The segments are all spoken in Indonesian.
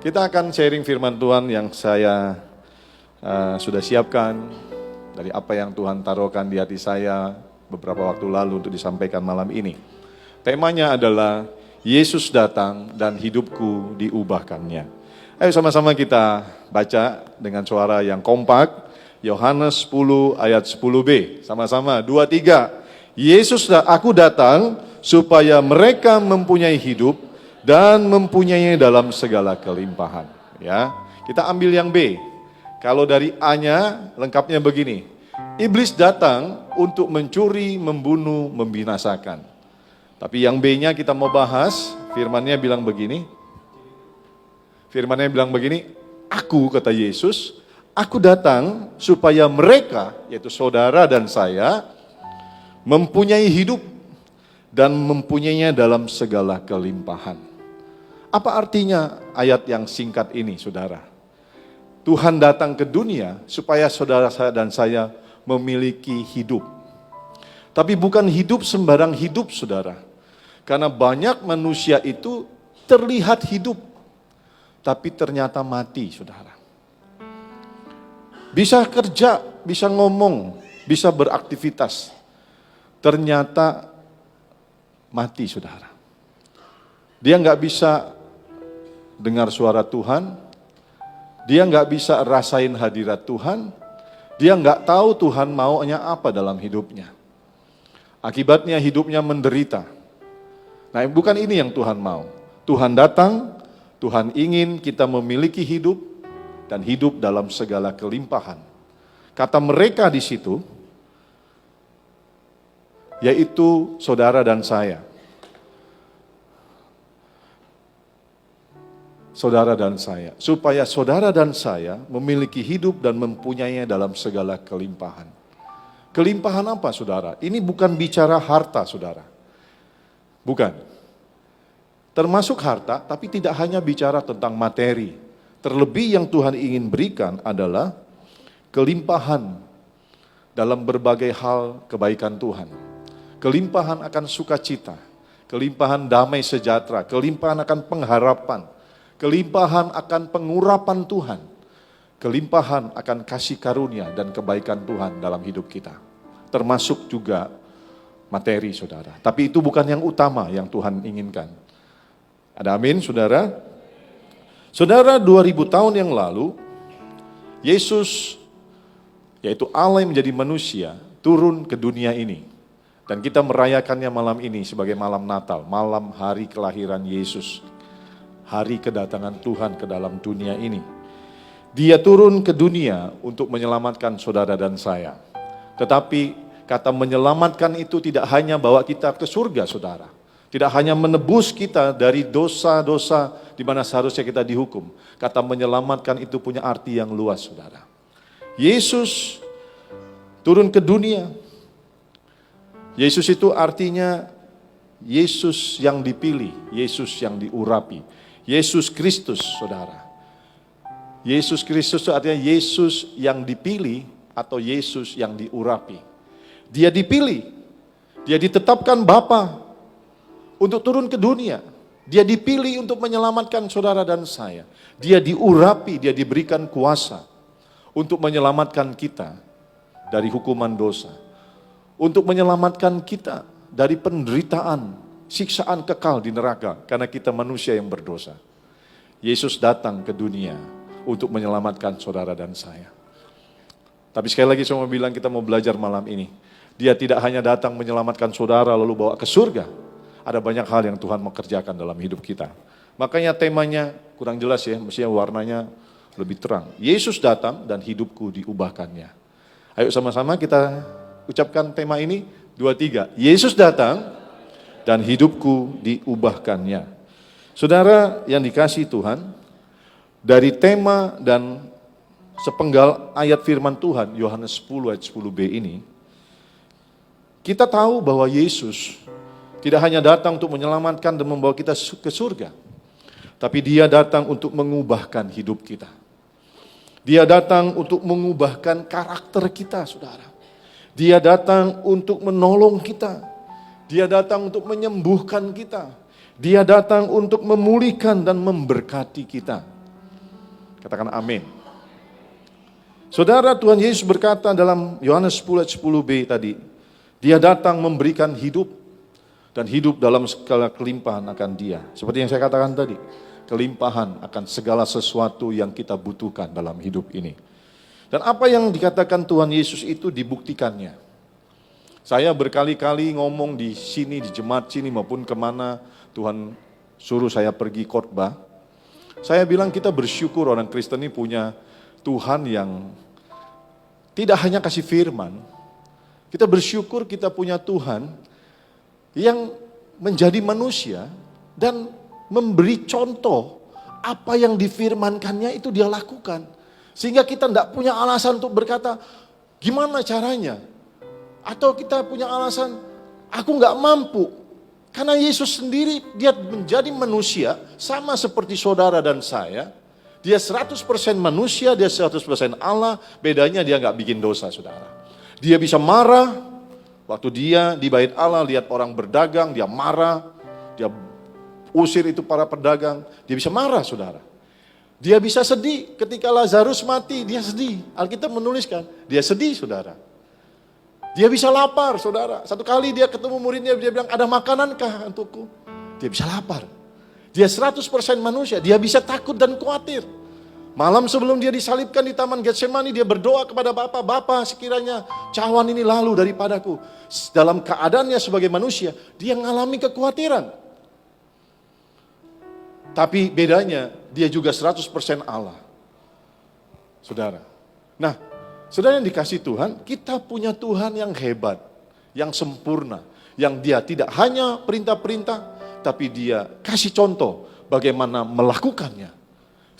Kita akan sharing firman Tuhan yang saya sudah siapkan dari apa yang Tuhan taruhkan di hati saya beberapa waktu lalu untuk disampaikan malam ini. Temanya adalah Yesus datang dan hidupku diubahkannya. Ayo sama-sama kita baca dengan suara yang kompak. Yohanes 10 ayat 10b. Sama-sama 2, 3. Aku datang supaya mereka mempunyai hidup dan mempunyainya dalam segala kelimpahan. Ya, kita ambil yang B. Kalau dari A-nya lengkapnya begini. Iblis datang untuk mencuri, membunuh, membinasakan. Tapi yang B-nya kita mau bahas, firman-Nya bilang begini. Firman-Nya bilang begini, aku, kata Yesus, aku datang supaya mereka, yaitu saudara dan saya, mempunyai hidup dan mempunyainya dalam segala kelimpahan. Apa artinya ayat yang singkat ini, saudara? Tuhan datang ke dunia supaya saudara dan saya memiliki hidup. Tapi bukan hidup sembarang hidup, saudara. Karena banyak manusia itu terlihat hidup, tapi ternyata mati, saudara. Bisa kerja, bisa ngomong, bisa beraktivitas, ternyata mati, saudara. Dia nggak bisa dengar suara Tuhan, dia nggak bisa rasain hadirat Tuhan, dia nggak tahu Tuhan maunya apa dalam hidupnya. Akibatnya hidupnya menderita. Nah, bukan ini yang Tuhan mau. Tuhan datang, Tuhan ingin kita memiliki hidup dan hidup dalam segala kelimpahan. Kata mereka di situ, yaitu saudara dan saya. Saudara dan saya, supaya saudara dan saya memiliki hidup dan mempunyainya dalam segala kelimpahan. Kelimpahan apa, saudara? Ini bukan bicara harta, saudara. Bukan. Termasuk harta, tapi tidak hanya bicara tentang materi. Terlebih yang Tuhan ingin berikan adalah kelimpahan dalam berbagai hal kebaikan Tuhan. Kelimpahan akan sukacita, kelimpahan damai sejahtera, kelimpahan akan pengharapan, kelimpahan akan pengurapan Tuhan, kelimpahan akan kasih karunia dan kebaikan Tuhan dalam hidup kita. Termasuk juga materi, saudara. Tapi itu bukan yang utama yang Tuhan inginkan. Ada amin, saudara? Saudara, 2000 tahun yang lalu, Yesus, yaitu Allah yang menjadi manusia, turun ke dunia ini. Dan kita merayakannya malam ini sebagai malam Natal, malam hari kelahiran Yesus. Hari kedatangan Tuhan ke dalam dunia ini. Dia turun ke dunia untuk menyelamatkan saudara dan saya. Tetapi kata menyelamatkan itu tidak hanya bawa kita ke surga, saudara. Tidak hanya menebus kita dari dosa-dosa di mana seharusnya kita dihukum. Kata menyelamatkan itu punya arti yang luas, saudara. Yesus turun ke dunia. Yesus itu artinya Yesus yang dipilih, Yesus yang diurapi. Yesus Kristus, saudara. Yesus Kristus itu artinya Yesus yang dipilih atau Yesus yang diurapi. Dia dipilih, dia ditetapkan Bapa untuk turun ke dunia. Dia dipilih untuk menyelamatkan saudara dan saya. Dia diurapi, dia diberikan kuasa untuk menyelamatkan kita dari hukuman dosa. Untuk menyelamatkan kita dari penderitaan, siksaan kekal di neraka karena kita manusia yang berdosa. Yesus datang ke dunia untuk menyelamatkan saudara dan saya. Tapi sekali lagi saya mau bilang kita mau belajar malam ini. Dia tidak hanya datang menyelamatkan saudara lalu bawa ke surga. Ada banyak hal yang Tuhan mau kerjakan dalam hidup kita. Makanya temanya kurang jelas ya, mestinya warnanya lebih terang. Yesus datang dan hidupku diubahkannya. Ayo sama-sama kita ucapkan tema ini, 2, 3. Yesus datang dan hidupku diubahkannya. Saudara yang dikasihi Tuhan, dari tema dan sepenggal ayat firman Tuhan, Yohanes 10 ayat 10b ini, kita tahu bahwa Yesus tidak hanya datang untuk menyelamatkan dan membawa kita ke surga, tapi dia datang untuk mengubahkan hidup kita. Dia datang untuk mengubahkan karakter kita, saudara. Dia datang untuk menolong kita. Dia datang untuk menyembuhkan kita. Dia datang untuk memulihkan dan memberkati kita. Katakan amin. Saudara, Tuhan Yesus berkata dalam Yohanes 10 ayat 10b tadi, dia datang memberikan hidup dan hidup dalam segala kelimpahan akan dia. Seperti yang saya katakan tadi, kelimpahan akan segala sesuatu yang kita butuhkan dalam hidup ini. Dan apa yang dikatakan Tuhan Yesus itu dibuktikannya. Saya berkali-kali ngomong di sini, di jemaat sini maupun kemana Tuhan suruh saya pergi khotbah. Saya bilang kita bersyukur orang Kristen ini punya Tuhan yang tidak hanya kasih firman. Kita bersyukur kita punya Tuhan yang menjadi manusia dan memberi contoh apa yang difirmankannya itu dia lakukan. Sehingga kita tidak punya alasan untuk berkata, gimana caranya? Atau kita punya alasan, aku nggak mampu. Karena Yesus sendiri, dia menjadi manusia, sama seperti saudara dan saya. Dia 100% manusia, dia 100% Allah, bedanya dia nggak bikin dosa, saudara. Dia bisa marah, waktu dia di bait Allah lihat orang berdagang, dia marah, dia usir itu para pedagang. Dia bisa marah, saudara. Dia bisa sedih ketika Lazarus mati, dia sedih. Alkitab menuliskan, dia sedih, saudara. Dia bisa lapar, saudara. Satu kali dia ketemu muridnya, dia bilang, ada makanankah untukku? Dia bisa lapar. Dia 100% manusia, dia bisa takut dan khawatir. Malam sebelum dia disalibkan di Taman Getsemani, dia berdoa kepada Bapa, Bapa sekiranya cawan ini lalu daripadaku. Dalam keadaannya sebagai manusia, dia mengalami kekhawatiran. Tapi bedanya, dia juga 100% Allah. Saudara. Nah, saudara yang dikasih Tuhan, kita punya Tuhan yang hebat, yang sempurna. Yang dia tidak hanya perintah-perintah, tapi dia kasih contoh bagaimana melakukannya.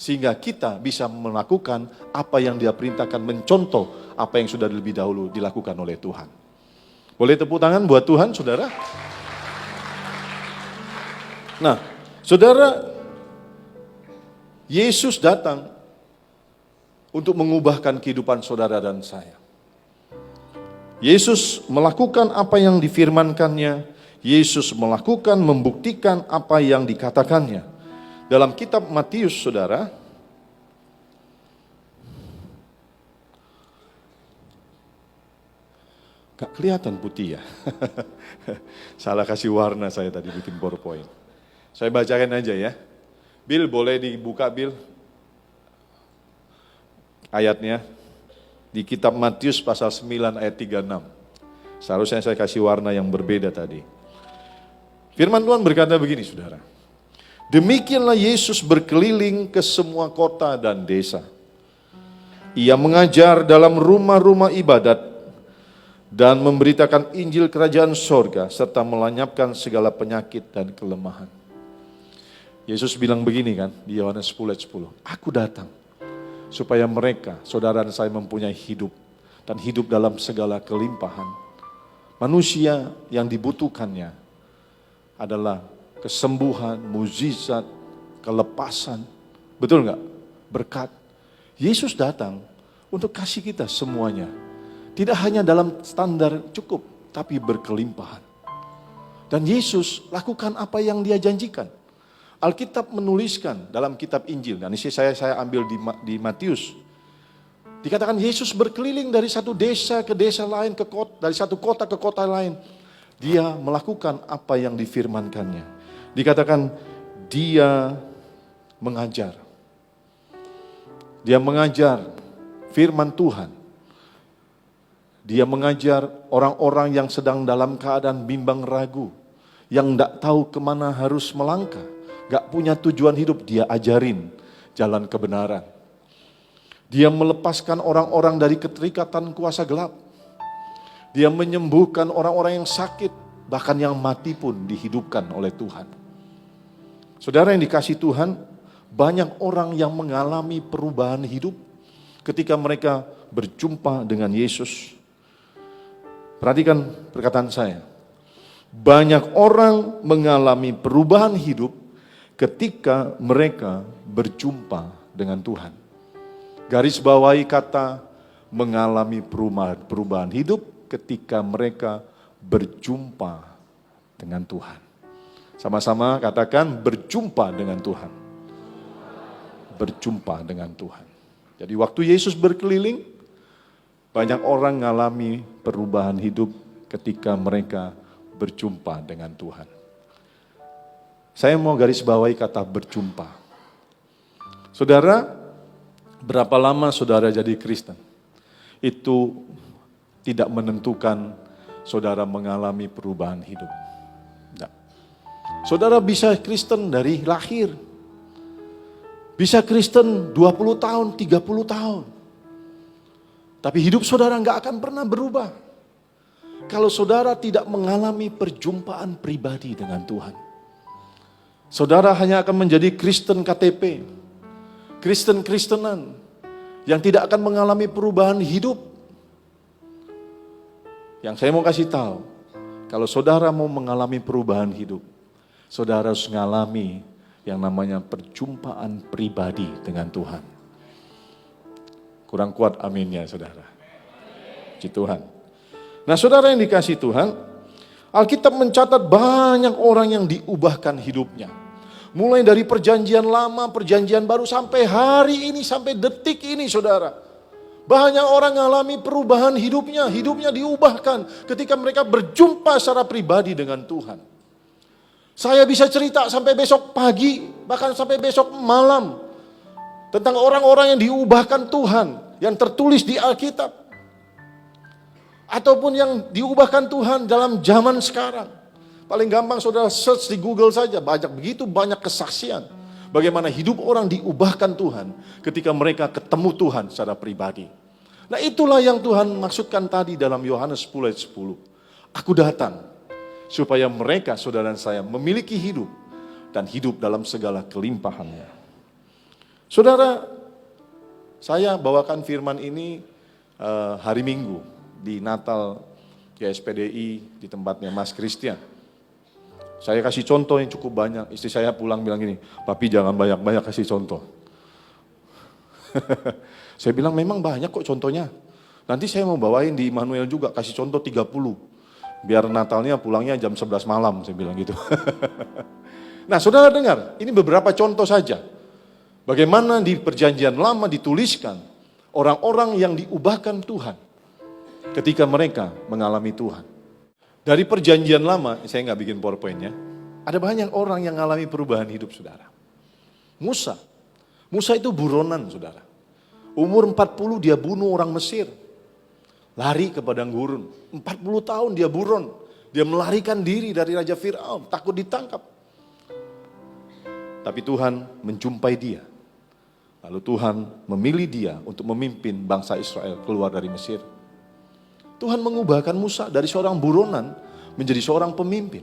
Sehingga kita bisa melakukan apa yang dia perintahkan, mencontoh apa yang sudah lebih dahulu dilakukan oleh Tuhan. Boleh tepuk tangan buat Tuhan, saudara? Nah, saudara, Yesus datang untuk mengubahkan kehidupan saudara dan saya. Yesus melakukan apa yang difirmankannya. Yesus melakukan, membuktikan apa yang dikatakannya. Dalam kitab Matius, saudara, gak kelihatan putih ya. Salah kasih warna saya tadi bikin PowerPoint. Saya bacakan aja ya. Bill, boleh dibuka Bill ayatnya di kitab Matius pasal 9 ayat 36. Seharusnya saya kasih warna yang berbeda tadi. Firman Tuhan berkata begini, saudara. Demikianlah Yesus berkeliling ke semua kota dan desa. Ia mengajar dalam rumah-rumah ibadat dan memberitakan Injil kerajaan sorga serta melenyapkan segala penyakit dan kelemahan. Yesus bilang begini kan di Yohanes 10 ayat 10. Aku datang supaya mereka, saudara dan saya mempunyai hidup dan hidup dalam segala kelimpahan. Manusia yang dibutuhkannya adalah kesembuhan, mukjizat, kelepasan. Betul enggak? Berkat. Yesus datang untuk kasih kita semuanya. Tidak hanya dalam standar cukup, tapi berkelimpahan. Dan Yesus lakukan apa yang dia janjikan. Alkitab menuliskan dalam kitab Injil, dan ini saya ambil di Matius. Dikatakan Yesus berkeliling dari satu desa ke desa lain, dari satu kota ke kota lain. Dia melakukan apa yang difirmankannya. Dikatakan dia mengajar. Dia mengajar firman Tuhan. Dia mengajar orang-orang yang sedang dalam keadaan bimbang ragu. Yang tidak tahu kemana harus melangkah. Gak punya tujuan hidup, dia ajarin jalan kebenaran. Dia melepaskan orang-orang dari keterikatan kuasa gelap. Dia menyembuhkan orang-orang yang sakit, bahkan yang mati pun dihidupkan oleh Tuhan. Saudara yang dikasih Tuhan, banyak orang yang mengalami perubahan hidup ketika mereka berjumpa dengan Yesus. Perhatikan perkataan saya. Banyak orang mengalami perubahan hidup ketika mereka berjumpa dengan Tuhan. Garis bawahi kata mengalami perubahan hidup ketika mereka berjumpa dengan Tuhan. Sama-sama katakan berjumpa dengan Tuhan. Berjumpa dengan Tuhan. Jadi waktu Yesus berkeliling, banyak orang mengalami perubahan hidup ketika mereka berjumpa dengan Tuhan. Saya mau garis bawahi kata berjumpa. Saudara, berapa lama saudara jadi Kristen? Itu tidak menentukan saudara mengalami perubahan hidup. Tidak. Saudara bisa Kristen dari lahir. Bisa Kristen 20 tahun, 30 tahun. Tapi hidup saudara nggak akan pernah berubah. Kalau saudara tidak mengalami perjumpaan pribadi dengan Tuhan. Saudara hanya akan menjadi Kristen KTP, Kristen-Kristenan yang tidak akan mengalami perubahan hidup. Yang saya mau kasih tahu, kalau saudara mau mengalami perubahan hidup, saudara harus mengalami yang namanya perjumpaan pribadi dengan Tuhan. Kurang kuat aminnya saudara. Puji Tuhan. Nah saudara yang dikasih Tuhan, Alkitab mencatat banyak orang yang diubahkan hidupnya. Mulai dari perjanjian lama, perjanjian baru, sampai hari ini, sampai detik ini saudara. Banyak orang mengalami perubahan hidupnya diubahkan ketika mereka berjumpa secara pribadi dengan Tuhan. Saya bisa cerita sampai besok pagi, bahkan sampai besok malam, tentang orang-orang yang diubahkan Tuhan, yang tertulis di Alkitab. Ataupun yang diubahkan Tuhan dalam zaman sekarang. Paling gampang saudara search di Google saja, begitu banyak kesaksian. Bagaimana hidup orang diubahkan Tuhan ketika mereka ketemu Tuhan secara pribadi. Nah itulah yang Tuhan maksudkan tadi dalam Yohanes 10 ayat 10. Aku datang supaya mereka, saudara dan saya, memiliki hidup dan hidup dalam segala kelimpahannya. Saudara, saya bawakan firman ini hari Minggu di Natal GSPDI di tempatnya Mas Christian. Saya kasih contoh yang cukup banyak. Istri saya pulang bilang gini, "Papi jangan banyak-banyak kasih contoh." Saya bilang memang banyak kok contohnya. Nanti saya mau bawain di Immanuel juga, kasih contoh 30. Biar Natalnya pulangnya jam 11 malam, saya bilang gitu. Nah saudara dengar, ini beberapa contoh saja. Bagaimana di perjanjian lama dituliskan orang-orang yang diubahkan Tuhan ketika mereka mengalami Tuhan. Dari perjanjian lama, saya nggak bikin PowerPoint-nya, ada banyak orang yang mengalami perubahan hidup saudara. Musa itu buronan saudara. Umur 40 dia bunuh orang Mesir. Lari ke padang gurun. 40 tahun dia buron. Dia melarikan diri dari Raja Fir'aun, takut ditangkap. Tapi Tuhan menjumpai dia. Lalu Tuhan memilih dia untuk memimpin bangsa Israel keluar dari Mesir. Tuhan mengubahkan Musa dari seorang buronan menjadi seorang pemimpin.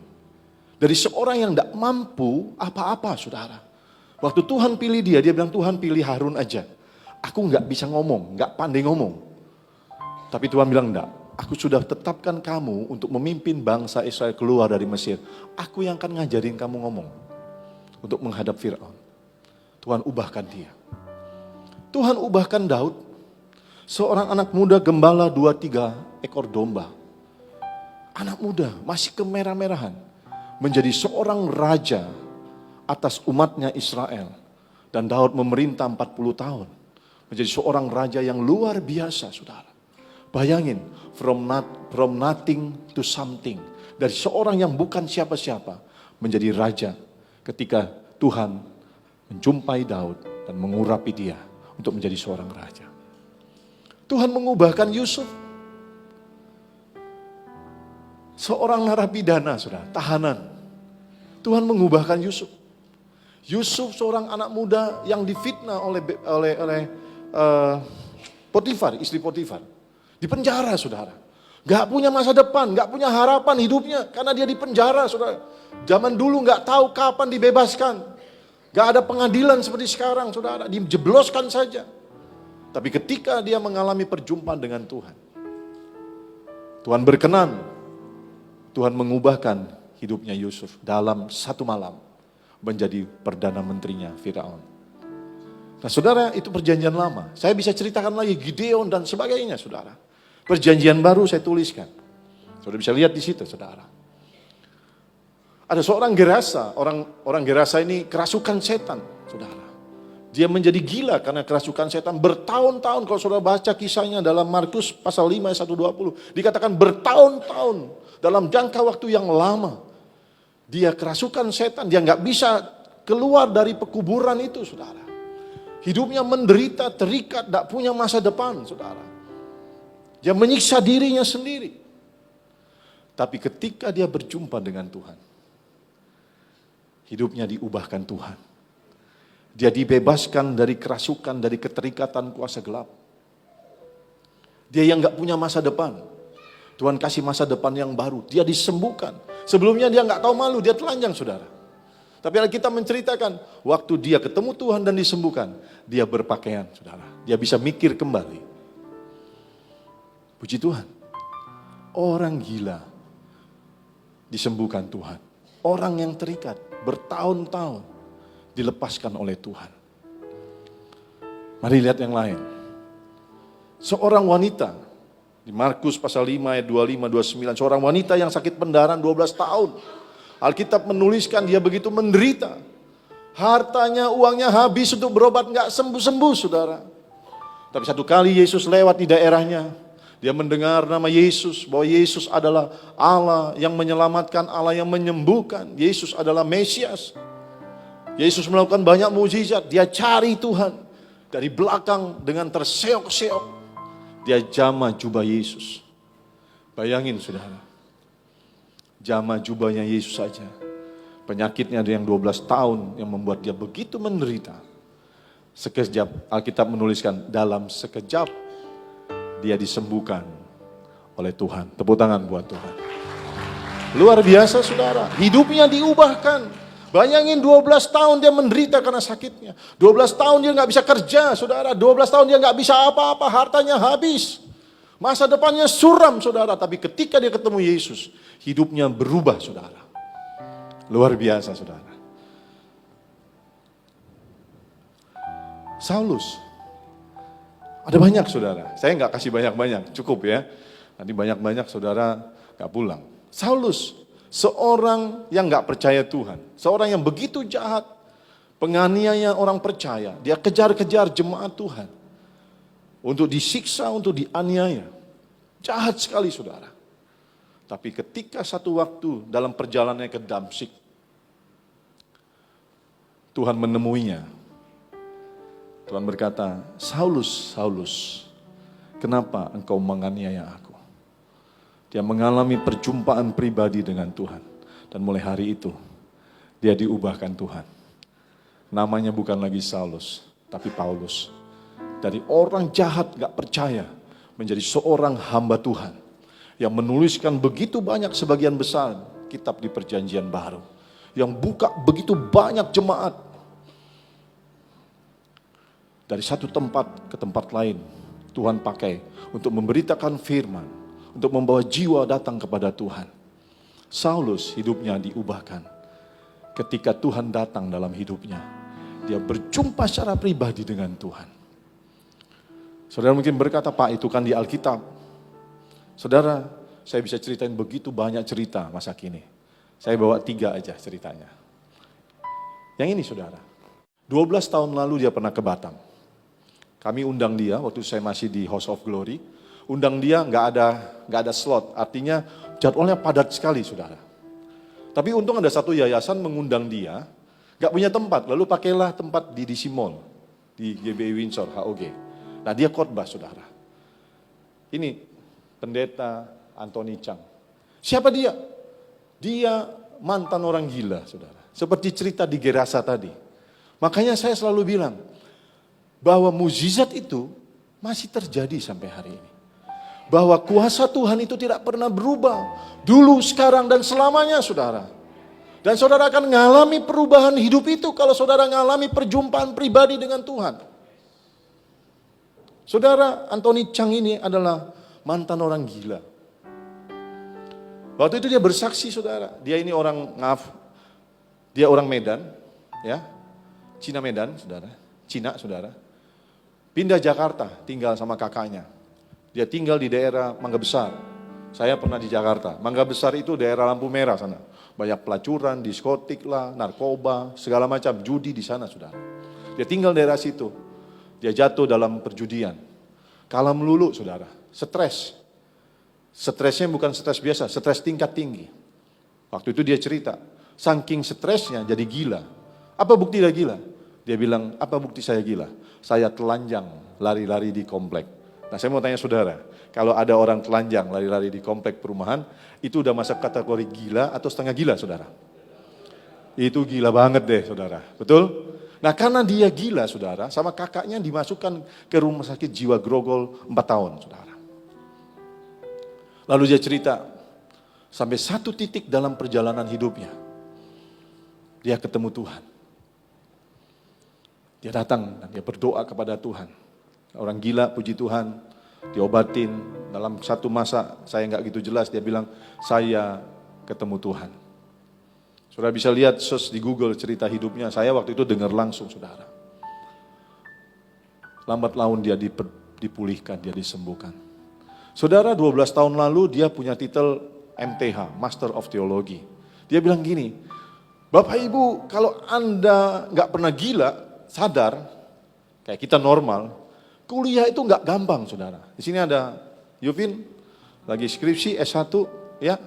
Dari seorang yang tidak mampu apa-apa saudara. Waktu Tuhan pilih dia bilang Tuhan pilih Harun aja. Aku nggak bisa ngomong, nggak pandai ngomong. Tapi Tuhan bilang enggak, aku sudah tetapkan kamu untuk memimpin bangsa Israel keluar dari Mesir. Aku yang akan ngajarin kamu ngomong untuk menghadap Fir'aun. Tuhan ubahkan dia. Tuhan ubahkan Daud, seorang anak muda gembala 2-3 ekor domba. Anak muda masih kemerah-merahan. Menjadi seorang raja atas umatnya Israel. Dan Daud memerintah 40 tahun. Menjadi seorang raja yang luar biasa saudara. Bayangin, from nothing to something. Dari seorang yang bukan siapa-siapa menjadi raja ketika Tuhan menjumpai Daud dan mengurapi dia untuk menjadi seorang raja. Tuhan mengubahkan Yusuf. Seorang narapidana, saudara, tahanan. Tuhan mengubahkan Yusuf. Yusuf seorang anak muda yang difitnah oleh Potifar, istri Potifar. Di penjara, saudara. Gak punya masa depan, gak punya harapan hidupnya. Karena dia di penjara, saudara. Zaman dulu gak tahu kapan dibebaskan. Gak ada pengadilan seperti sekarang, saudara. Dijebloskan saja. Tapi ketika dia mengalami perjumpaan dengan Tuhan. Tuhan berkenan. Tuhan mengubahkan hidupnya Yusuf dalam satu malam menjadi perdana menterinya Firaun. Nah saudara, itu perjanjian lama. Saya bisa ceritakan lagi Gideon dan sebagainya saudara. Perjanjian baru saya tuliskan. Saudara bisa lihat di situ saudara. Ada seorang Gerasa, orang Gerasa ini kerasukan setan saudara. Dia menjadi gila karena kerasukan setan bertahun-tahun. Kalau saudara baca kisahnya dalam Markus pasal 5 ayat 120. Dikatakan bertahun-tahun. Dalam jangka waktu yang lama. Dia kerasukan setan. Dia nggak bisa keluar dari pekuburan itu saudara. Hidupnya menderita, terikat, tidak punya masa depan saudara. Dia menyiksa dirinya sendiri. Tapi ketika dia berjumpa dengan Tuhan. Hidupnya diubahkan Tuhan. Dia dibebaskan dari kerasukan, dari keterikatan kuasa gelap. Dia yang gak punya masa depan. Tuhan kasih masa depan yang baru. Dia disembuhkan. Sebelumnya dia gak tahu malu, dia telanjang saudara. Tapi kita menceritakan, waktu dia ketemu Tuhan dan disembuhkan, dia berpakaian saudara. Dia bisa mikir kembali. Puji Tuhan. Orang gila disembuhkan Tuhan. Orang yang terikat bertahun-tahun dilepaskan oleh Tuhan. Mari lihat yang lain. Seorang wanita di Markus pasal 5 ayat 25-29. Seorang wanita yang sakit pendarahan 12 tahun. Alkitab menuliskan dia begitu menderita. Hartanya, uangnya habis untuk berobat, nggak sembuh-sembuh saudara. Tapi satu kali Yesus lewat di daerahnya, dia mendengar nama Yesus, bahwa Yesus adalah Allah yang menyelamatkan, Allah yang menyembuhkan. Yesus adalah Mesias. Yesus melakukan banyak mukjizat, dia cari Tuhan. Dari belakang dengan terseok-seok, dia jamah jubah Yesus. Bayangin saudara, jamah jubahnya Yesus saja. Penyakitnya ada yang 12 tahun yang membuat dia begitu menderita. Sekejap, Alkitab menuliskan, dalam sekejap dia disembuhkan oleh Tuhan. Tepuk tangan buat Tuhan. Luar biasa saudara, hidupnya diubahkan. Bayangin 12 tahun dia menderita karena sakitnya. 12 tahun dia nggak bisa kerja saudara. 12 tahun dia nggak bisa apa-apa, hartanya habis. Masa depannya suram saudara. Tapi ketika dia ketemu Yesus, hidupnya berubah saudara. Luar biasa saudara. Saulus. Ada banyak saudara. Saya nggak kasih banyak-banyak, cukup ya. Nanti banyak-banyak saudara nggak pulang. Saulus. Seorang yang gak percaya Tuhan, seorang yang begitu jahat, penganiaya orang percaya, dia kejar-kejar jemaat Tuhan, untuk disiksa, untuk dianiaya, jahat sekali saudara. Tapi ketika satu waktu dalam perjalanannya ke Damsyik, Tuhan menemuinya. Tuhan berkata, Saulus, Saulus, kenapa engkau menganiaya aku? Dia mengalami perjumpaan pribadi dengan Tuhan. Dan mulai hari itu, dia diubahkan Tuhan. Namanya bukan lagi Saulus, tapi Paulus. Dari orang jahat gak percaya, menjadi seorang hamba Tuhan. Yang menuliskan begitu banyak sebagian besar kitab di Perjanjian Baru. Yang buka begitu banyak jemaat. Dari satu tempat ke tempat lain, Tuhan pakai untuk memberitakan firman. Untuk membawa jiwa datang kepada Tuhan. Saulus hidupnya diubahkan. Ketika Tuhan datang dalam hidupnya, dia berjumpa secara pribadi dengan Tuhan. Saudara mungkin berkata, Pak itu kan di Alkitab. Saudara, saya bisa ceritain begitu banyak cerita masa kini. Saya bawa 3 aja ceritanya. Yang ini saudara, 12 tahun lalu dia pernah ke Batam. Kami undang dia waktu saya masih di House of Glory. Undang dia nggak ada slot, artinya jadwalnya padat sekali saudara. Tapi untung ada satu yayasan mengundang dia, nggak punya tempat, lalu pakailah tempat di DC Mall, di GBI Windsor, HOG. Nah dia khotbah saudara. Ini pendeta Anthony Chang. Siapa dia? Dia mantan orang gila saudara. Seperti cerita di Gerasa tadi. Makanya saya selalu bilang, bahwa mukjizat itu masih terjadi sampai hari ini. Bahwa kuasa Tuhan itu tidak pernah berubah. Dulu, sekarang, dan selamanya saudara. Dan saudara akan mengalami perubahan hidup itu kalau saudara mengalami perjumpaan pribadi dengan Tuhan. Saudara Anthony Chang ini adalah mantan orang gila. Waktu itu dia bersaksi saudara. Dia ini orang, dia orang Medan. Ya, Cina Medan saudara. Cina saudara. Pindah Jakarta, tinggal sama kakaknya. Dia tinggal di daerah Mangga Besar. Saya pernah di Jakarta. Mangga Besar itu daerah lampu merah sana. Banyak pelacuran, diskotik lah, narkoba, segala macam, judi di sana saudara. Dia tinggal daerah situ. Dia jatuh dalam perjudian. Kalah melulu saudara, stres. Stresnya bukan stres biasa, stres tingkat tinggi. Waktu itu dia cerita, saking stresnya jadi gila. Apa bukti dia gila? Dia bilang, apa bukti saya gila? Saya telanjang, lari-lari di komplek. Nah saya mau tanya saudara, kalau ada orang telanjang lari-lari di komplek perumahan, itu udah masuk kategori gila atau setengah gila saudara? Itu gila banget deh saudara, betul? Nah karena dia gila saudara, sama kakaknya dimasukkan ke rumah sakit jiwa Grogol 4 tahun saudara. Lalu dia cerita, sampai satu titik dalam perjalanan hidupnya, dia ketemu Tuhan. Dia datang dan dia berdoa kepada Tuhan. Orang gila, puji Tuhan, diobatin. Dalam satu masa, saya nggak gitu jelas, dia bilang, saya ketemu Tuhan. Saudara bisa lihat, search di Google cerita hidupnya, saya waktu itu dengar langsung, saudara. Lambat laun dia dipulihkan, dia disembuhkan. Saudara, 12 tahun lalu dia punya titel MTH, Master of Theology. Dia bilang gini, Bapak Ibu, kalau Anda nggak pernah gila, sadar, kayak kita normal, kuliah itu nggak gampang, saudara. Di sini ada Yuvin, lagi skripsi S1, ya.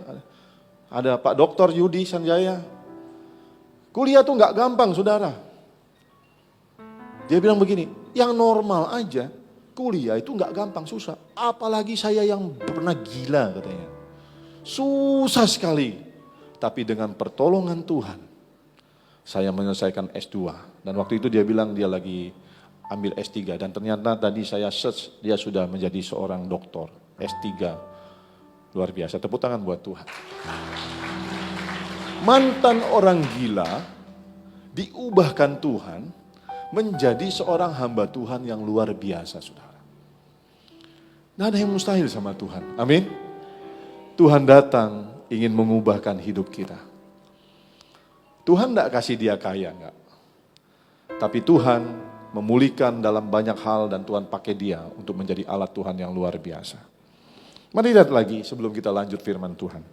Ada Pak Dr. Yudi Sanjaya. Kuliah itu nggak gampang, saudara. Dia bilang begini, yang normal aja, kuliah itu nggak gampang, susah. Apalagi saya yang pernah gila, katanya. Susah sekali. Tapi dengan pertolongan Tuhan, saya menyelesaikan S2. Dan waktu itu dia bilang dia lagi ambil S3. Dan ternyata tadi saya search, dia sudah menjadi seorang doktor S3. Luar biasa, tepuk tangan buat Tuhan. Mantan orang gila diubahkan Tuhan menjadi seorang hamba Tuhan yang luar biasa, saudara. Nggak ada yang mustahil sama Tuhan. Amin. Tuhan datang ingin mengubahkan hidup kita. Tuhan tidak kasih dia kaya, enggak. Tapi Tuhan memulihkan dalam banyak hal dan Tuhan pakai dia untuk menjadi alat Tuhan yang luar biasa. Mari lihat lagi sebelum kita lanjut firman Tuhan.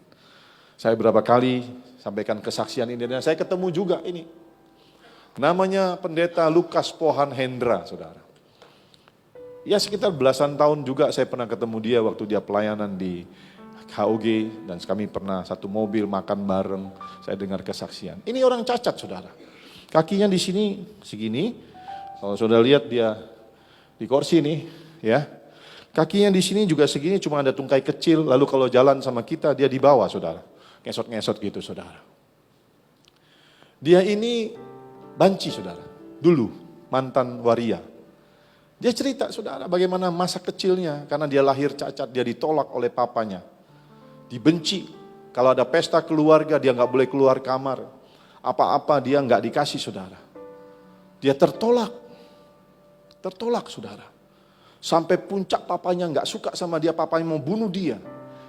Saya berapa kali sampaikan kesaksian ini dan saya ketemu juga ini. Namanya pendeta Lukas Pohan Hendra, saudara. Ya sekitar belasan tahun juga saya pernah ketemu dia waktu dia pelayanan di HOG dan kami pernah satu mobil makan bareng, saya dengar kesaksian. Ini orang cacat, saudara. Kakinya di sini segini. Kalau saudara lihat dia di kursi nih, ya. Kakinya di sini juga segini, cuma ada tungkai kecil. Lalu kalau jalan sama kita dia di bawah, saudara. Ngesot-ngesot gitu, saudara. Dia ini banci, saudara. Dulu mantan waria. Dia cerita, saudara, bagaimana masa kecilnya karena dia lahir cacat, dia ditolak oleh papanya. Dibenci. Kalau ada pesta keluarga dia nggak boleh keluar kamar. Apa-apa dia nggak dikasih, saudara. Dia tertolak. Tertolak, saudara. Sampai puncak papanya nggak suka sama dia, papanya mau bunuh dia.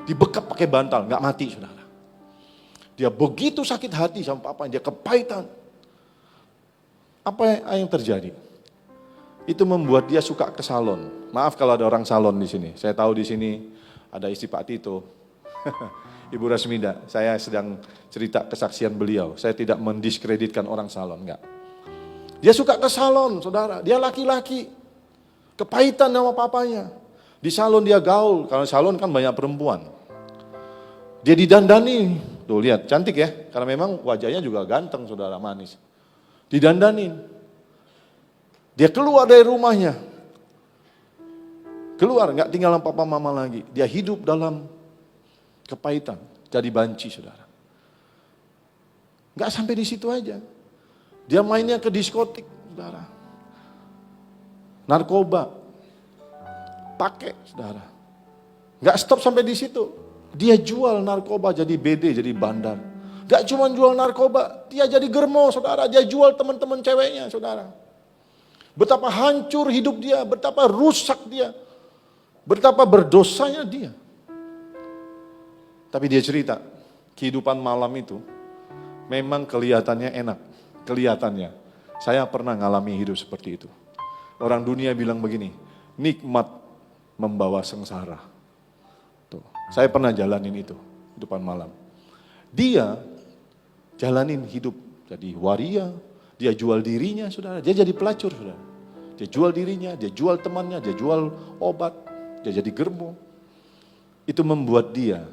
Dibekap pakai bantal, nggak mati, saudara. Dia begitu sakit hati sama papanya, dia kepahitan. Apa yang terjadi? Itu membuat dia suka ke salon. Maaf kalau ada orang salon di sini. Saya tahu di sini ada istri Pak Tito. Ibu Rasmida, saya sedang cerita kesaksian beliau. Saya tidak mendiskreditkan orang salon, enggak. Dia suka ke salon, saudara. Dia laki-laki. Kepahitan sama papanya. Di salon dia gaul. Kalau salon kan banyak perempuan. Dia didandani. Tuh lihat, cantik ya. Karena memang wajahnya juga ganteng, saudara, manis. Didandanin. Dia keluar dari rumahnya. Keluar, nggak tinggal sama papa mama lagi. Dia hidup dalam kepahitan. Jadi banci, saudara. Nggak sampai di situ aja. Dia mainnya ke diskotik, saudara. Narkoba. Pakai, saudara. Nggak stop sampai di situ. Dia jual narkoba jadi BD, jadi bandar. Gak cuma jual narkoba, dia jadi germo, saudara. Dia jual teman-teman ceweknya, saudara. Betapa hancur hidup dia, betapa rusak dia. Betapa berdosanya dia. Tapi dia cerita, kehidupan malam itu memang kelihatannya enak. Kelihatannya, saya pernah ngalami hidup seperti itu. Orang dunia bilang begini, nikmat membawa sengsara. Tuh, saya pernah jalanin itu, kehidupan malam. Dia jalanin hidup jadi waria, dia jual dirinya, saudara. Dia jadi pelacur, saudara. Dia jual dirinya, dia jual temannya, dia jual obat, dia jadi germo. Itu membuat dia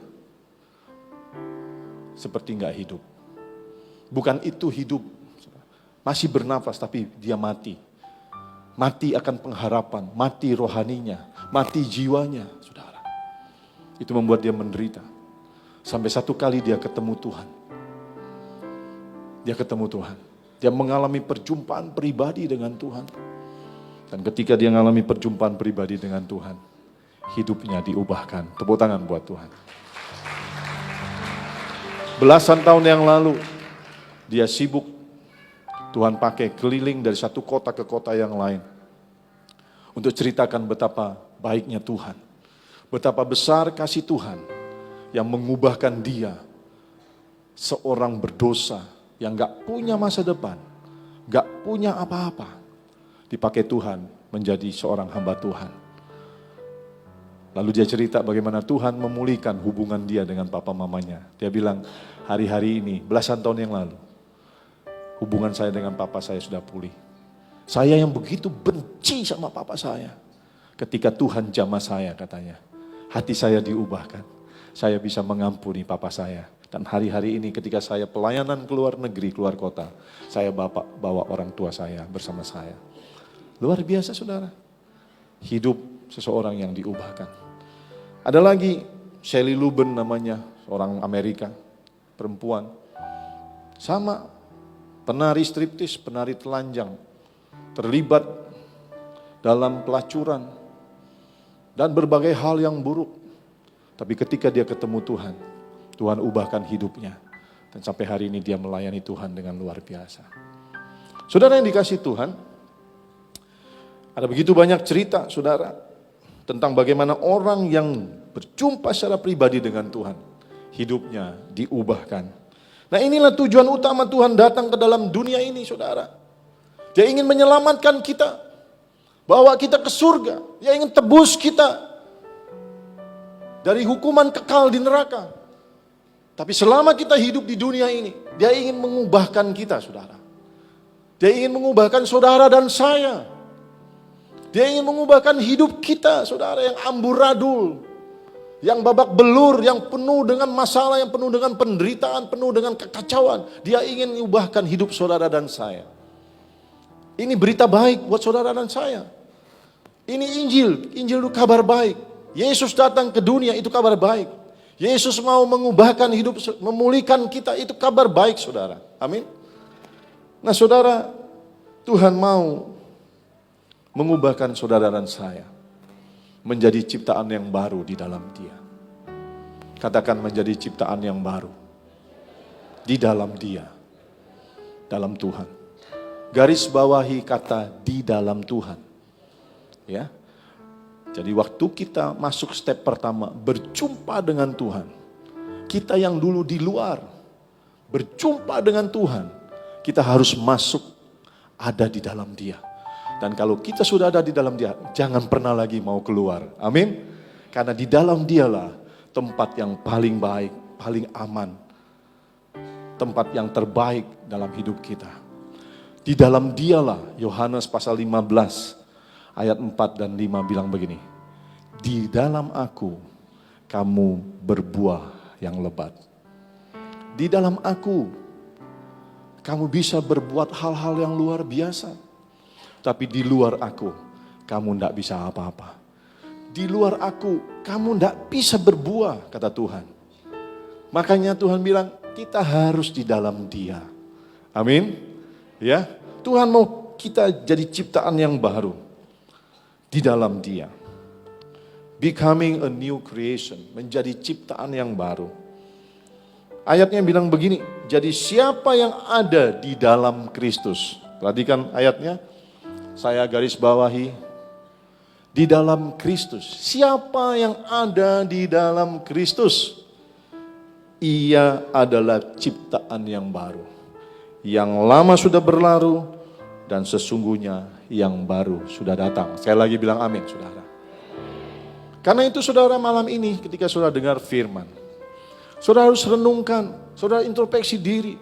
seperti nggak hidup. Bukan itu hidup, masih bernafas tapi dia mati. Mati akan pengharapan, mati rohaninya, mati jiwanya, saudara. Itu membuat dia menderita. Sampai satu kali dia ketemu Tuhan. Dia ketemu Tuhan. Dia mengalami perjumpaan pribadi dengan Tuhan. Dan ketika dia mengalami perjumpaan pribadi dengan Tuhan, hidupnya diubahkan. Tepuk tangan buat Tuhan. Belasan tahun yang lalu, dia sibuk. Tuhan pakai keliling dari satu kota ke kota yang lain. Untuk ceritakan betapa baiknya Tuhan. Betapa besar kasih Tuhan yang mengubahkan dia. Seorang berdosa yang gak punya masa depan. Gak punya apa-apa. Dipakai Tuhan menjadi seorang hamba Tuhan. Lalu dia cerita bagaimana Tuhan memulihkan hubungan dia dengan papa mamanya. Dia bilang, hari-hari ini, belasan tahun yang lalu, hubungan saya dengan papa saya sudah pulih. Saya yang begitu benci sama papa saya. Ketika Tuhan jamah saya katanya, hati saya diubahkan. Saya bisa mengampuni papa saya. Dan hari-hari ini ketika saya pelayanan ke luar negeri, keluar kota, saya bawa orang tua saya bersama saya. Luar biasa saudara. Hidup seseorang yang diubahkan. Ada lagi Shelley Luben namanya, orang Amerika, perempuan. Sama, penari striptis, penari telanjang. Terlibat dalam pelacuran. Dan berbagai hal yang buruk. Tapi ketika dia ketemu Tuhan, Tuhan ubahkan hidupnya. Dan sampai hari ini dia melayani Tuhan dengan luar biasa. Saudara yang dikasihi Tuhan, ada begitu banyak cerita saudara tentang bagaimana orang yang berjumpa secara pribadi dengan Tuhan, hidupnya diubahkan. Nah inilah tujuan utama Tuhan datang ke dalam dunia ini saudara. Dia ingin menyelamatkan kita, bawa kita ke surga. Dia ingin tebus kita dari hukuman kekal di neraka. Tapi selama kita hidup di dunia ini, dia ingin mengubahkan kita saudara. Dia ingin mengubahkan saudara dan saya. Dia ingin mengubahkan hidup kita saudara yang amburadul, yang babak belur, yang penuh dengan masalah, yang penuh dengan penderitaan, penuh dengan kekacauan. Dia ingin mengubahkan hidup saudara dan saya. Ini berita baik buat saudara dan saya. Ini Injil itu kabar baik. Yesus datang ke dunia itu kabar baik. Yesus mau mengubahkan hidup, memulihkan kita, itu kabar baik saudara. Amin. Nah saudara, Tuhan mau mengubahkan saudara dan saya menjadi ciptaan yang baru di dalam Dia. Katakan menjadi ciptaan yang baru di dalam Dia, dalam Tuhan. Garis bawahi kata di dalam Tuhan. Ya. Jadi waktu kita masuk step pertama, berjumpa dengan Tuhan. Kita yang dulu di luar, berjumpa dengan Tuhan. Kita harus masuk, ada di dalam Dia. Dan kalau kita sudah ada di dalam Dia, jangan pernah lagi mau keluar. Amin. Karena di dalam Dialah tempat yang paling baik, paling aman. Tempat yang terbaik dalam hidup kita. Di dalam Dialah, Yohanes pasal 15, ayat 4 dan 5 bilang begini. Di dalam aku, kamu berbuah yang lebat. Di dalam aku, kamu bisa berbuat hal-hal yang luar biasa. Tapi di luar aku, kamu tidak bisa apa-apa. Di luar aku, kamu tidak bisa berbuah, kata Tuhan. Makanya Tuhan bilang, kita harus di dalam Dia. Amin. Ya, Tuhan mau kita jadi ciptaan yang baru. Di dalam Dia. Becoming a new creation. Menjadi ciptaan yang baru. Ayatnya bilang begini. Jadi siapa yang ada di dalam Kristus. Perhatikan ayatnya. Saya garis bawahi. Di dalam Kristus. Siapa yang ada di dalam Kristus. Ia adalah ciptaan yang baru. Yang lama sudah berlalu. Dan sesungguhnya yang baru sudah datang. Saya lagi bilang amin saudara. Karena itu saudara malam ini ketika saudara dengar firman. Saudara harus renungkan, saudara introspeksi diri.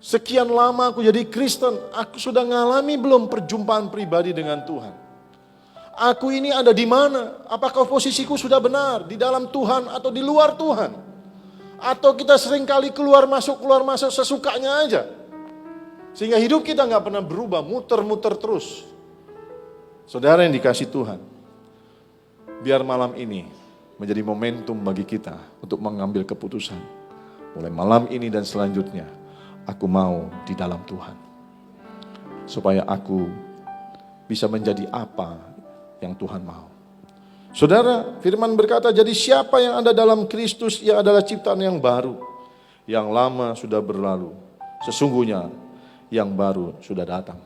Sekian lama aku jadi Kristen, aku sudah ngalami belum perjumpaan pribadi dengan Tuhan? Aku ini ada di mana? Apakah posisiku sudah benar di dalam Tuhan atau di luar Tuhan? Atau kita seringkali keluar masuk sesukanya aja? Sehingga hidup kita nggak pernah berubah, muter-muter terus. Saudara yang dikasih Tuhan, biar malam ini menjadi momentum bagi kita untuk mengambil keputusan. Mulai malam ini dan selanjutnya, aku mau di dalam Tuhan. Supaya aku bisa menjadi apa yang Tuhan mau. Saudara, firman berkata, jadi siapa yang ada dalam Kristus, ia adalah ciptaan yang baru. Yang lama sudah berlalu. Sesungguhnya yang baru sudah datang.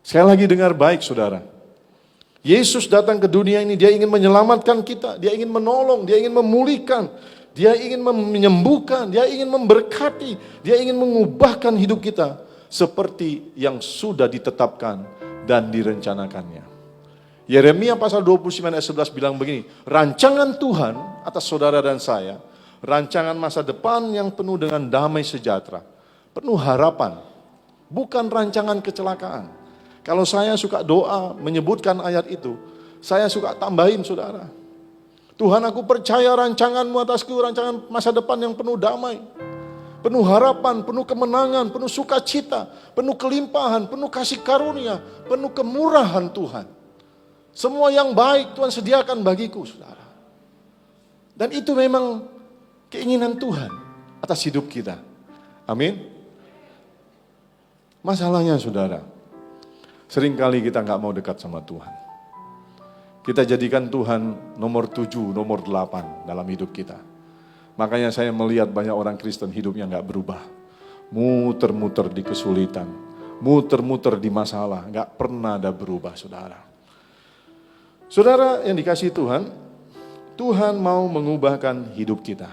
Sekali lagi dengar baik saudara. Yesus datang ke dunia ini, dia ingin menyelamatkan kita, dia ingin menolong, dia ingin memulihkan, dia ingin menyembuhkan, dia ingin memberkati, dia ingin mengubahkan hidup kita seperti yang sudah ditetapkan dan direncanakannya. Yeremia pasal 29 ayat 11 bilang begini, rancangan Tuhan atas saudara dan saya, rancangan masa depan yang penuh dengan damai sejahtera, penuh harapan bukan rancangan kecelakaan. Kalau saya suka doa menyebutkan ayat itu, saya suka tambahin saudara. Tuhan, aku percaya rancangan-Mu atasku, rancangan masa depan yang penuh damai, penuh harapan, penuh kemenangan, penuh sukacita, penuh kelimpahan, penuh kasih karunia, penuh kemurahan Tuhan. Semua yang baik Tuhan sediakan bagiku, saudara. Dan itu memang keinginan Tuhan atas hidup kita. Amin. Masalahnya saudara, seringkali kita nggak mau dekat sama Tuhan. Kita jadikan Tuhan nomor 7, nomor 8 dalam hidup kita. Makanya saya melihat banyak orang Kristen hidupnya nggak berubah. Muter-muter di kesulitan, muter-muter di masalah, nggak pernah ada berubah saudara. Saudara yang dikasihi Tuhan, Tuhan mau mengubahkan hidup kita.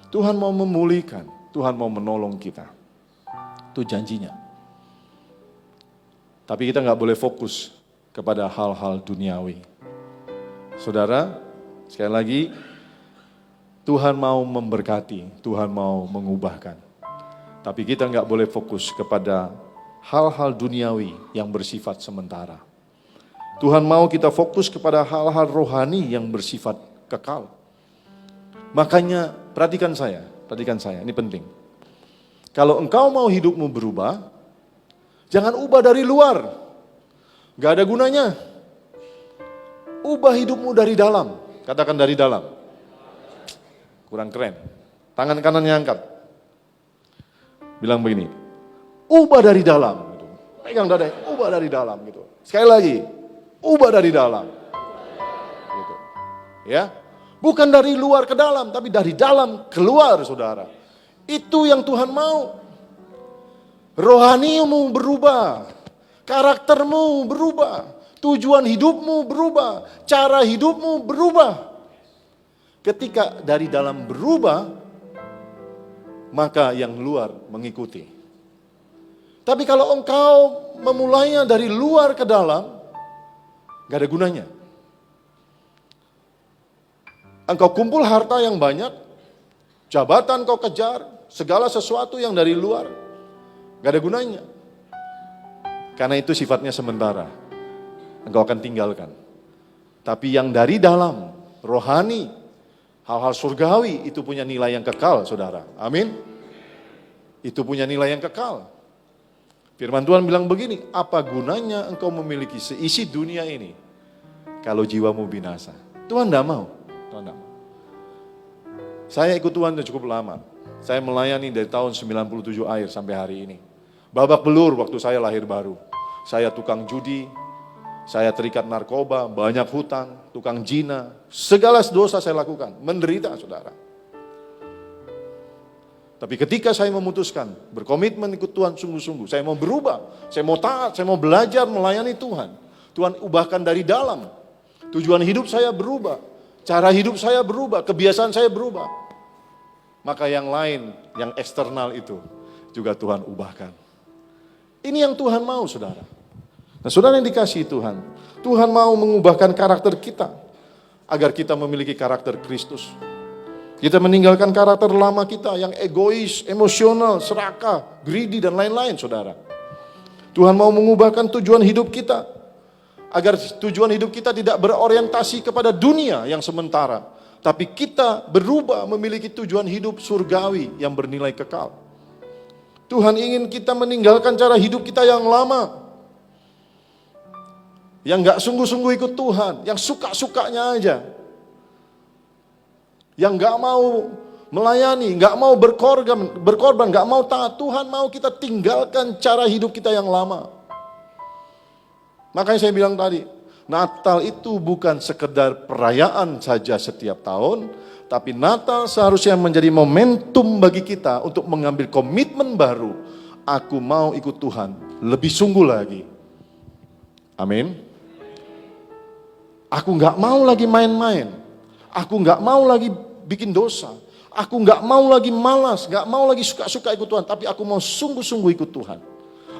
Tuhan mau memulihkan, Tuhan mau menolong kita. Itu janjinya. Tapi kita nggak boleh fokus kepada hal-hal duniawi. Saudara, sekali lagi, Tuhan mau memberkati, Tuhan mau mengubahkan. Tapi kita nggak boleh fokus kepada hal-hal duniawi yang bersifat sementara. Tuhan mau kita fokus kepada hal-hal rohani yang bersifat kekal. Makanya perhatikan saya, ini penting. Kalau engkau mau hidupmu berubah, jangan ubah dari luar, gak ada gunanya. Ubah hidupmu dari dalam, katakan dari dalam. Kurang keren, tangan kanannya angkat. Bilang begini, ubah dari dalam. Gitu. Pegang dada, ubah dari dalam. Gitu. Sekali lagi, ubah dari dalam. Gitu. Ya, bukan dari luar ke dalam, tapi dari dalam keluar, saudara. Itu yang Tuhan mau. Rohanimu berubah, karaktermu berubah, tujuan hidupmu berubah, cara hidupmu berubah. Ketika dari dalam berubah, maka yang luar mengikuti. Tapi kalau engkau memulainya dari luar ke dalam, gak ada gunanya. Engkau kumpul harta yang banyak, jabatan kau kejar, segala sesuatu yang dari luar, gak ada gunanya. Karena itu sifatnya sementara. Engkau akan tinggalkan. Tapi yang dari dalam, rohani, hal-hal surgawi, itu punya nilai yang kekal, saudara. Amin. Itu punya nilai yang kekal. Firman Tuhan bilang begini, apa gunanya engkau memiliki seisi dunia ini kalau jiwamu binasa? Tuhan tidak mau. Tuhan tidak mau. Saya ikut Tuhan sudah cukup lama. Saya melayani dari tahun 97 akhir sampai hari ini. Babak belur waktu saya lahir baru. Saya tukang judi, saya terikat narkoba, banyak hutang, tukang zina, segala dosa saya lakukan, menderita saudara. Tapi ketika saya memutuskan, berkomitmen ikut Tuhan sungguh-sungguh, saya mau berubah, saya mau taat, saya mau belajar melayani Tuhan. Tuhan ubahkan dari dalam, tujuan hidup saya berubah, cara hidup saya berubah, kebiasaan saya berubah. Maka yang lain, yang eksternal itu juga Tuhan ubahkan. Ini yang Tuhan mau saudara. Nah saudara yang dikasihi Tuhan, Tuhan mau mengubahkan karakter kita, agar kita memiliki karakter Kristus. Kita meninggalkan karakter lama kita yang egois, emosional, serakah, greedy dan lain-lain saudara. Tuhan mau mengubahkan tujuan hidup kita, agar tujuan hidup kita tidak berorientasi kepada dunia yang sementara, tapi kita berubah memiliki tujuan hidup surgawi yang bernilai kekal. Tuhan ingin kita meninggalkan cara hidup kita yang lama, yang gak sungguh-sungguh ikut Tuhan, yang suka-sukanya aja, yang gak mau melayani, gak mau berkorban, gak mau taat. Tuhan mau kita tinggalkan cara hidup kita yang lama. Makanya saya bilang tadi, Natal itu bukan sekedar perayaan saja setiap tahun, tapi Natal seharusnya menjadi momentum bagi kita untuk mengambil komitmen baru. Aku mau ikut Tuhan lebih sungguh lagi. Amin. Aku gak mau lagi main-main. Aku gak mau lagi bikin dosa. Aku gak mau lagi malas, gak mau lagi suka-suka ikut Tuhan. Tapi aku mau sungguh-sungguh ikut Tuhan.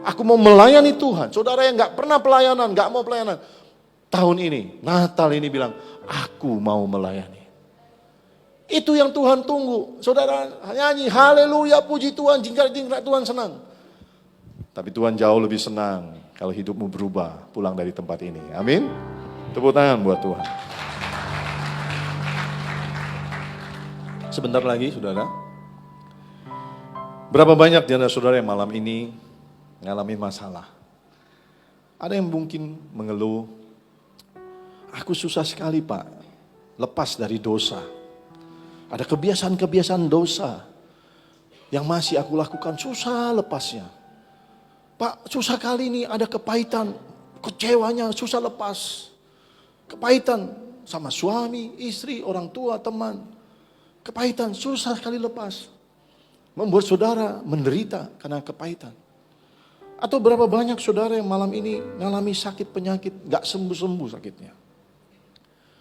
Aku mau melayani Tuhan. Saudara yang gak pernah pelayanan, gak mau pelayanan. Tahun ini, Natal ini bilang, aku mau melayani. Itu yang Tuhan tunggu. Saudara nyanyi, haleluya, puji Tuhan, jingkrak-jingkrak Tuhan senang. Tapi Tuhan jauh lebih senang kalau hidupmu berubah pulang dari tempat ini. Amin. Tepuk tangan buat Tuhan. Sebentar lagi, saudara. Berapa banyak di antara saudara yang malam ini mengalami masalah? Ada yang mungkin mengeluh, aku susah sekali Pak, lepas dari dosa. Ada kebiasaan-kebiasaan dosa yang masih aku lakukan, susah lepasnya. Pak, susah kali ini ada kepahitan, kecewanya susah lepas. Kepahitan sama suami, istri, orang tua, teman. Kepahitan susah sekali lepas. Membuat saudara menderita karena kepahitan. Atau berapa banyak saudara yang malam ini mengalami sakit penyakit, gak sembuh-sembuh sakitnya.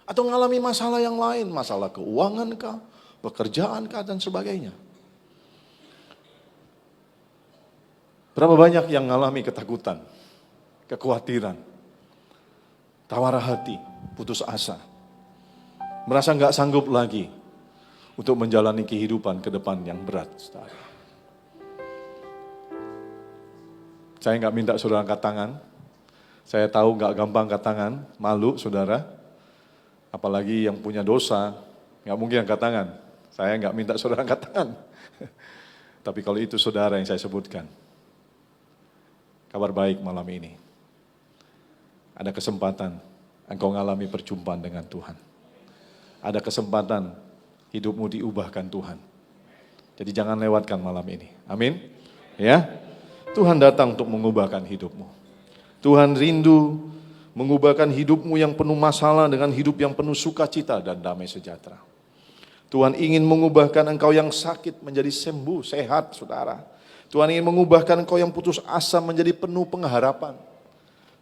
Atau mengalami masalah yang lain, masalah keuangan kah, pekerjaan kah, dan sebagainya. Berapa banyak yang mengalami ketakutan, kekhawatiran, tawar hati, putus asa. Merasa gak sanggup lagi untuk menjalani kehidupan ke depan yang berat. Saudara. Saya gak minta saudara angkat tangan. Saya tahu gak gampang angkat tangan, malu saudara. Apalagi yang punya dosa, gak mungkin angkat tangan. Saya gak minta saudara angkat tangan. Tapi kalau itu saudara yang saya sebutkan, kabar baik malam ini. Ada kesempatan engkau mengalami perjumpaan dengan Tuhan. Ada kesempatan hidupmu diubahkan Tuhan. Jadi jangan lewatkan malam ini. Amin. Ya. Tuhan datang untuk mengubahkan hidupmu. Tuhan rindu mengubahkan hidupmu yang penuh masalah dengan hidup yang penuh sukacita dan damai sejahtera. Tuhan ingin mengubahkan engkau yang sakit menjadi sembuh, sehat, saudara. Tuhan ingin mengubahkan engkau yang putus asa menjadi penuh pengharapan.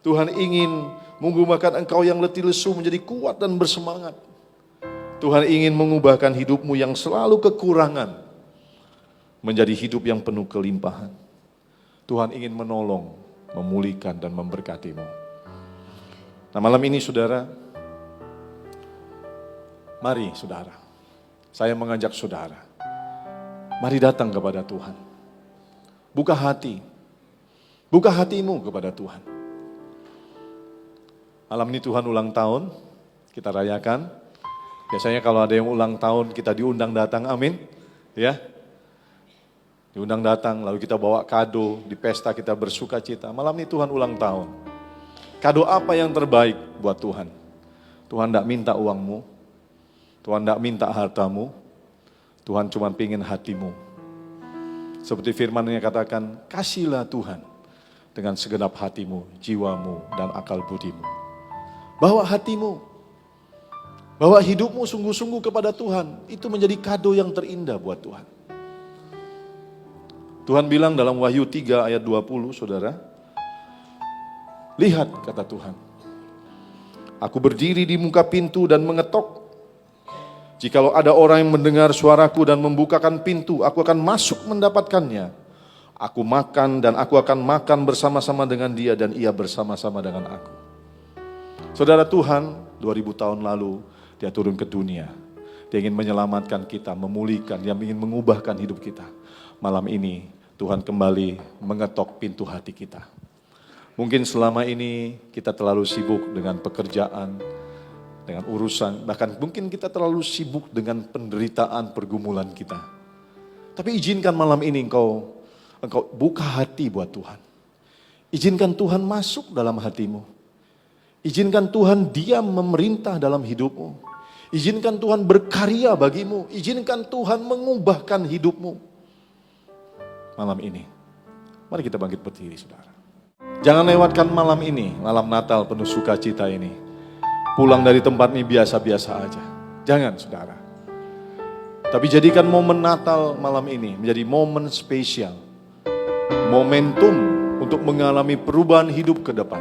Tuhan ingin mengubahkan engkau yang letih lesu menjadi kuat dan bersemangat. Tuhan ingin mengubahkan hidupmu yang selalu kekurangan menjadi hidup yang penuh kelimpahan. Tuhan ingin menolong, memulihkan dan memberkatimu. Nah malam ini saudara, mari saudara, saya mengajak saudara, mari datang kepada Tuhan. Buka hati, buka hatimu kepada Tuhan. Malam ini Tuhan ulang tahun, kita rayakan. Biasanya kalau ada yang ulang tahun kita diundang datang, amin. Ya, diundang datang, lalu kita bawa kado, di pesta kita bersuka cita. Malam ini Tuhan ulang tahun. Kado apa yang terbaik buat Tuhan? Tuhan tidak minta uangmu, Tuhan tidak minta hartamu, Tuhan cuma pingin hatimu. Seperti firman-Nya katakan, kasihlah Tuhan dengan segenap hatimu, jiwamu, dan akal budimu. Bawa hatimu, bawa hidupmu sungguh-sungguh kepada Tuhan. Itu menjadi kado yang terindah buat Tuhan. Tuhan bilang dalam Wahyu 3 ayat 20, saudara. Lihat, kata Tuhan. Aku berdiri di muka pintu dan mengetok. Jikalau ada orang yang mendengar suaraku dan membukakan pintu, aku akan masuk mendapatkannya. Aku makan dan aku akan makan bersama-sama dengan dia dan ia bersama-sama dengan aku. Saudara, Tuhan 2000 tahun lalu dia turun ke dunia. Dia ingin menyelamatkan kita, memulihkan, dia ingin mengubahkan hidup kita. Malam ini Tuhan kembali mengetok pintu hati kita. Mungkin selama ini kita terlalu sibuk dengan pekerjaan, dengan urusan, bahkan mungkin kita terlalu sibuk dengan penderitaan pergumulan kita. Tapi izinkan malam ini engkau buka hati buat Tuhan. Izinkan Tuhan masuk dalam hatimu. Izinkan Tuhan diam memerintah dalam hidupmu. Izinkan Tuhan berkarya bagimu. Izinkan Tuhan mengubahkan hidupmu. Malam ini, mari kita bangkit berdiri saudara. Jangan lewatkan malam ini, malam Natal penuh sukacita ini. Pulang dari tempat ini biasa-biasa aja. Jangan saudara. Tapi jadikan momen Natal malam ini menjadi momen spesial. Momentum untuk mengalami perubahan hidup ke depan.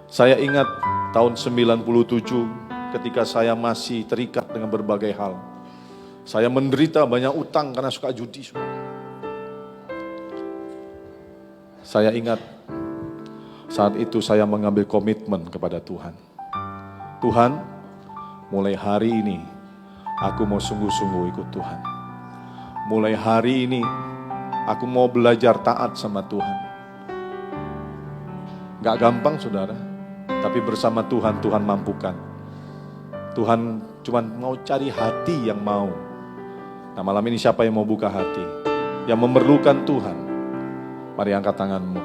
Saya ingat tahun 97 ketika saya masih terikat dengan berbagai hal. Saya menderita banyak utang karena suka judi. Saya ingat saat itu saya mengambil komitmen kepada Tuhan. Tuhan, mulai hari ini aku mau sungguh-sungguh ikut Tuhan. Mulai hari ini Aku mau belajar taat sama Tuhan. Gak gampang saudara, tapi bersama Tuhan, Tuhan mampukan. Tuhan cuma mau cari hati yang mau. Nah malam ini siapa yang mau buka hati? Yang memerlukan Tuhan, mari angkat tanganmu.